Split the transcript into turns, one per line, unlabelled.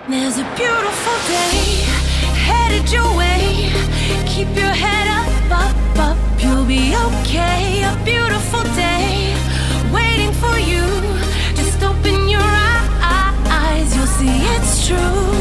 There's a beautiful day headed your way. Keep your head up, up, up. You'll be okay. A beautiful day waiting for you. Just open your eyes, you'll see it's true.